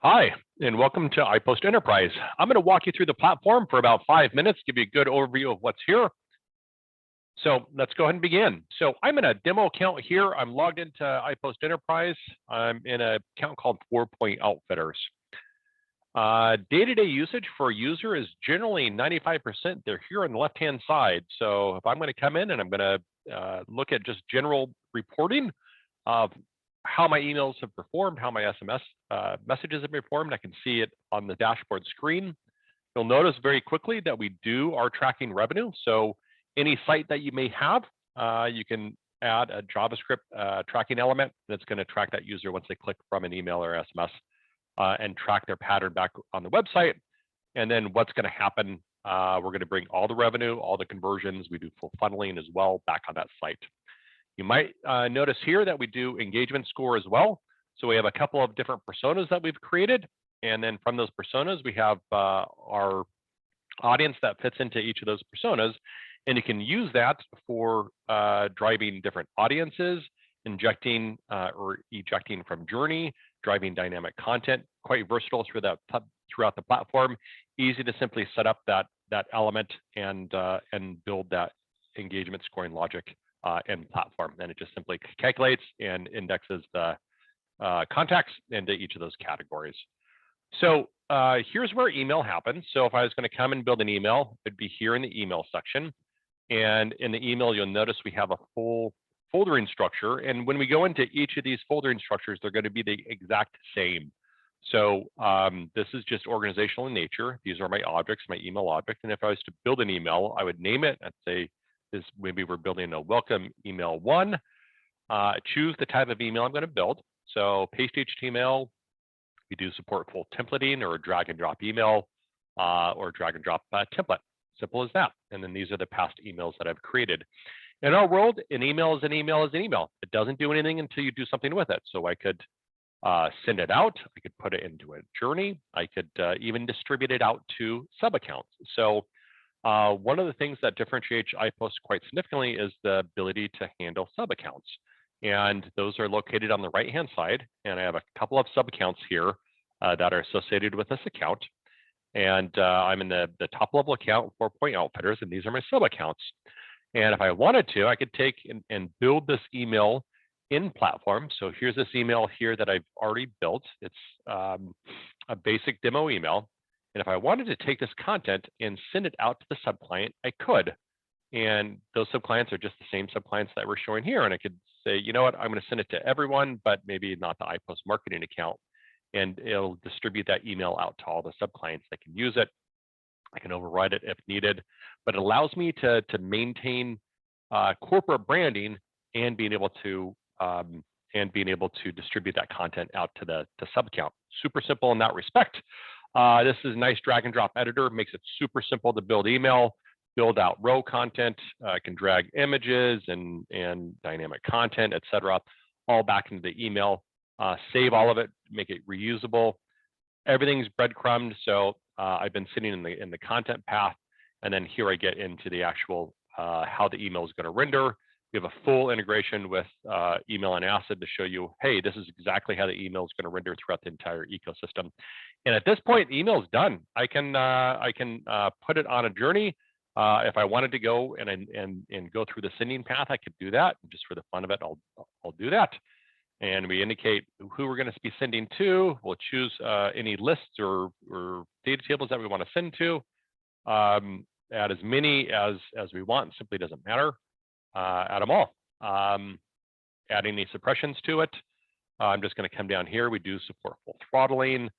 Hi, and welcome to iPost Enterprise. I'm going to walk you through the platform for about 5 minutes, give you a good overview of what's here. So let's go ahead and begin. So I'm in a demo account here. I'm logged into iPost Enterprise. I'm in an account called 4-Point Outfitters. Day-to-day usage for a user is generally 95%. They're here on the left-hand side. So if I'm going to come in and I'm going to look at just general reporting of how my emails have performed, how my SMS messages have performed, I can see it on the dashboard screen. You'll notice very quickly that we are tracking revenue. So any site that you may have, you can add a JavaScript tracking element that's going to track that user once they click from an email or SMS and track their pattern back on the website. And then what's going to happen, we're going to bring all the revenue, all the conversions, we do full funneling as well back on that site. You might notice here that we do engagement score as well. So we have a couple of different personas that we've created. And then from those personas, we have our audience that fits into each of those personas. And you can use that for driving different audiences, injecting or ejecting from journey, driving dynamic content, quite versatile throughout the platform. Easy to simply set up that element and build that engagement scoring logic and platform. And it just simply calculates and indexes the contacts into each of those categories. So here's where email happens. So if I was going to come and build an email, it'd be here in the email section. And in the email, you'll notice we have a full foldering structure. And when we go into each of these foldering structures, they're going to be the exact same. So this is just organizational in nature. These are my objects, my email object. And if I was to build an email, I would name it and say, maybe we're building a welcome email 1. Choose the type of email I'm going to build. So paste HTML. We do support full templating or drag and drop email or drag and drop template. Simple as that. And then these are the past emails that I've created. In our world, an email is an email is an email. It doesn't do anything until you do something with it. So I could send it out. I could put it into a journey. I could even distribute it out to sub-accounts. So one of the things that differentiates iPost quite significantly is the ability to handle sub-accounts. And those are located on the right-hand side. And I have a couple of sub-accounts here that are associated with this account. And I'm in the top level account, 4-Point Outfitters, and these are my sub-accounts. And if I wanted to, I could take and build this email in platform. So here's this email here that I've already built. It's a basic demo email. And if I wanted to take this content and send it out to the subclient, I could. And those subclients are just the same subclients that we're showing here. And I could say, you know what, I'm going to send it to everyone, but maybe not the iPost marketing account. And it'll distribute that email out to all the subclients that can use it. I can override it if needed, but it allows me to maintain corporate branding and being able to distribute that content out to sub account. Super simple in that respect. This is a nice drag and drop editor, makes it super simple to build email, build out row content. I can drag images and dynamic content, etc., all back into the email. Save all of it, make it reusable. Everything's breadcrumbed, so I've been sitting in the content path, and then here I get into the actual how the email is going to render. We have a full integration with email and Acid to show you, hey, this is exactly how the email is going to render throughout the entire ecosystem. And at this point, the email is done. I can put it on a journey. If I wanted to go and go through the sending path, I could do that. Just for the fun of it, I'll do that. And we indicate who we're going to be sending to. We'll choose any lists or data tables that we want to send to. Add as many as we want. Simply doesn't matter. Add them all. Add any suppressions to it. I'm just going to come down here. We do support full throttling.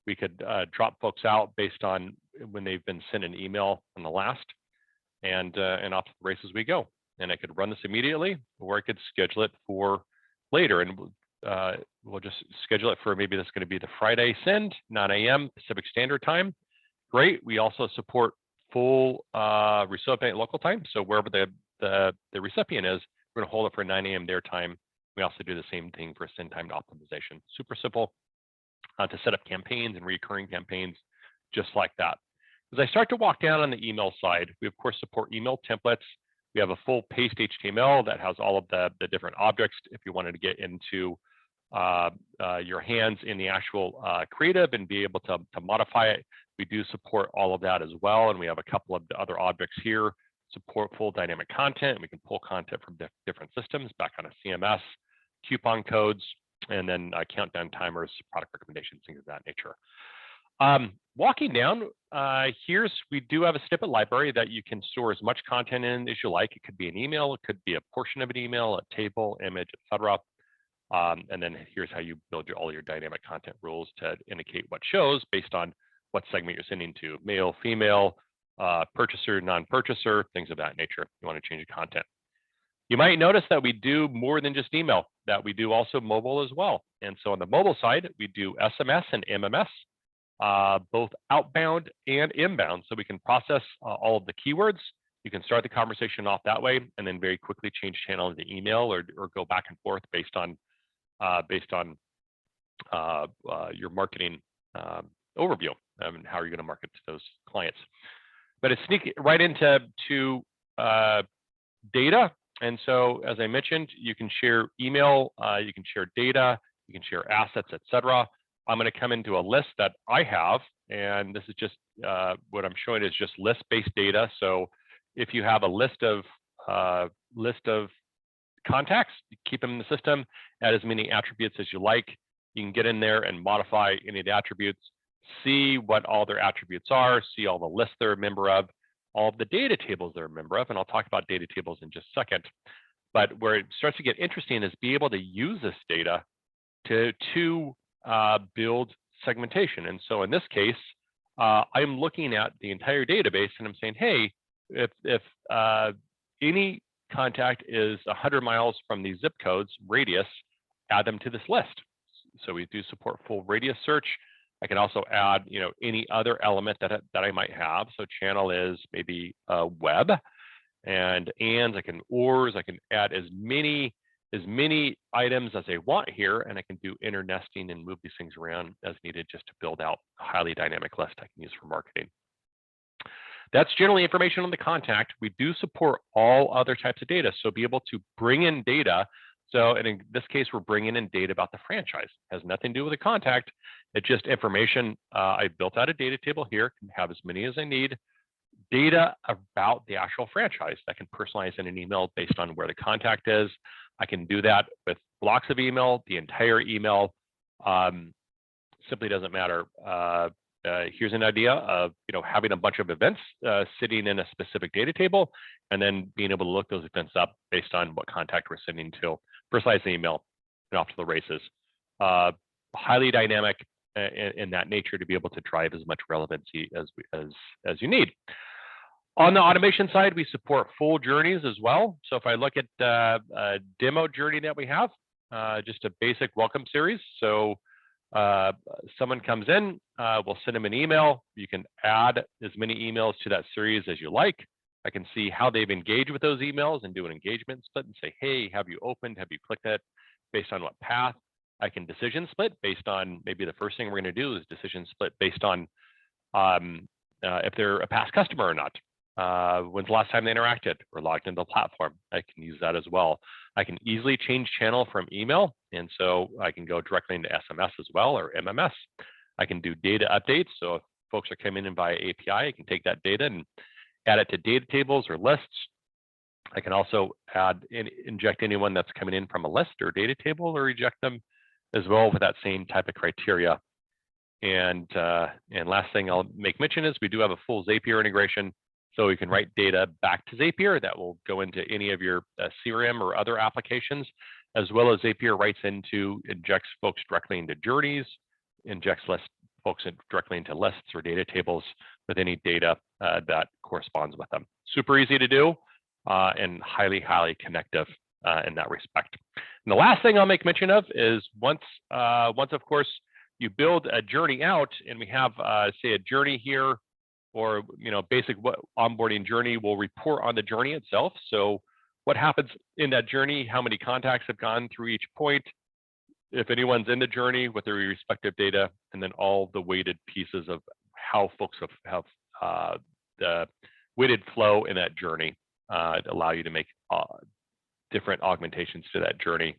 We could drop folks out based on when they've been sent an email on the last, and off to the races we go. And I could run this immediately, or I could schedule it for later, and we'll just schedule it for maybe that's going to be the Friday send, 9 a.m. Pacific Standard Time. Great. We also support full recipient local time. So wherever the recipient is, we're going to hold it for 9 a.m. their time. We also do the same thing for send time optimization. Super simple to set up campaigns and recurring campaigns just like that. As I start to walk down on the email side, we of course support email templates. We have a full paste HTML that has all of the different objects if you wanted to get into your hands in the actual creative and be able to modify it. We do support all of that as well, and we have a couple of other objects here. Support full dynamic content. We can pull content from different systems back on a CMS, coupon codes, and then countdown timers, product recommendations, things of that nature. Walking down, we do have a snippet library that you can store as much content in as you like. It could be an email, it could be a portion of an email, a table, image, etc. And then here's how you build all your dynamic content rules to indicate what shows based on what segment you're sending to, male, female, purchaser, non-purchaser, things of that nature. You want to change the content. You might notice that we do more than just email, that we do also mobile as well. And so on the mobile side, we do SMS and MMS, both outbound and inbound. So we can process all of the keywords. You can start the conversation off that way and then very quickly change channel into email or go back and forth based on your marketing overview and how you're going to market to those clients. But it's sneaking right into data. And so, as I mentioned, you can share email, you can share data, you can share assets, etc. I'm going to come into a list that I have, and this is just what I'm showing is just list-based data. So, if you have a list of contacts, keep them in the system, add as many attributes as you like. You can get in there and modify any of the attributes, see what all their attributes are, see all the lists they're a member of, all of the data tables they're a member of, and I'll talk about data tables in just a second. But where it starts to get interesting is be able to use this data to build segmentation. And so in this case, I'm looking at the entire database and I'm saying, hey, if any contact is 100 miles from these zip codes radius, add them to this list. So we do support full radius search. I can also add, any other element that I might have. So channel is maybe web, and I can add as many items as I want here, and I can do inner nesting and move these things around as needed just to build out a highly dynamic list I can use for marketing. That's generally information on the contact. We do support all other types of data, so be able to bring in data. So and in this case, we're bringing in data about the franchise. It has nothing to do with the contact. It's just information. I built out a data table here, can have as many as I need. Data about the actual franchise that can personalize in an email based on where the contact is. I can do that with blocks of email, the entire email. Simply doesn't matter. Here's an idea of having a bunch of events sitting in a specific data table, and then being able to look those events up based on what contact we're sending to, personalize the email, and off to the races. Highly dynamic in that nature to be able to drive as much relevancy as you need. On the automation side, we support full journeys as well. So if I look at a demo journey that we have, just a basic welcome series. So someone comes in, we'll send them an email. You can add as many emails to that series as you like. I can see how they've engaged with those emails and do an engagement split and say, hey, have you opened? Have you clicked it? Based on what path? I can decision split based on maybe the first thing we're going to do is decision split based on if they're a past customer or not. When's the last time they interacted or logged into the platform? I can use that as well. I can easily change channel from email, and so I can go directly into SMS as well, or MMS. I can do data updates. So if folks are coming in via API, I can take that data and add it to data tables or lists. I can also inject anyone that's coming in from a list or data table, or reject them as well with that same type of criteria. And last thing I'll make mention is we do have a full Zapier integration. So you can write data back to Zapier that will go into any of your CRM or other applications, as well as Zapier injects folks directly into journeys, injects folks directly into lists or data tables with any data that corresponds with them. Super easy to do and highly, highly connective in that respect. And the last thing I'll make mention of is once of course, you build a journey out and we have, say, a journey here, or basic onboarding journey will report on the journey itself. So what happens in that journey, how many contacts have gone through each point, if anyone's in the journey with their respective data, and then all the weighted pieces of how folks have the weighted flow in that journey to allow you to make different augmentations to that journey.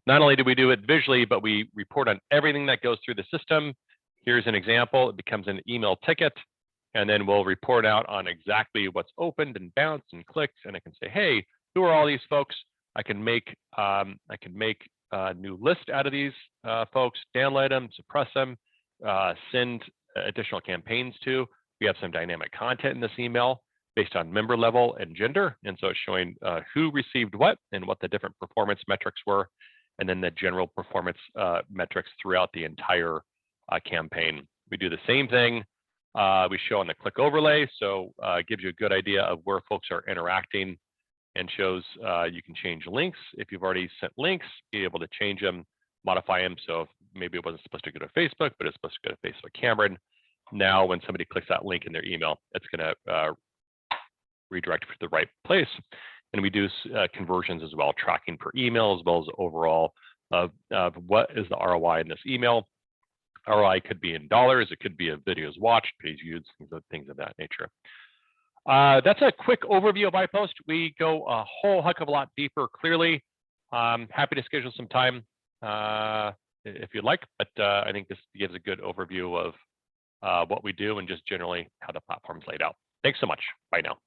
Not only do we do it visually, but we report on everything that goes through the system. Here's an example. It becomes an email ticket, and then we'll report out on exactly what's opened and bounced and clicked. And I can say, hey, who are all these folks? I can make a new list out of these folks, download them, suppress them, send additional campaigns to. We have some dynamic content in this email based on member level and gender. And so it's showing who received what and what the different performance metrics were, and then the general performance metrics throughout the entire campaign. We do the same thing. We show on the click overlay. So it gives you a good idea of where folks are interacting, and shows you can change links. If you've already sent links, be able to change them, modify them. So if maybe it wasn't supposed to go to Facebook, but it's supposed to go to Facebook Cameron. Now, when somebody clicks that link in their email, it's going to redirect to the right place. And we do conversions as well, tracking per email, as well as overall of what is the ROI in this email. ROI could be in dollars, it could be of videos watched, page views, things of that nature. That's a quick overview of iPost. We go a whole heck of a lot deeper, clearly. Happy to schedule some time if you'd like, but I think this gives a good overview of what we do and just generally how the platform's laid out. Thanks so much. Bye now.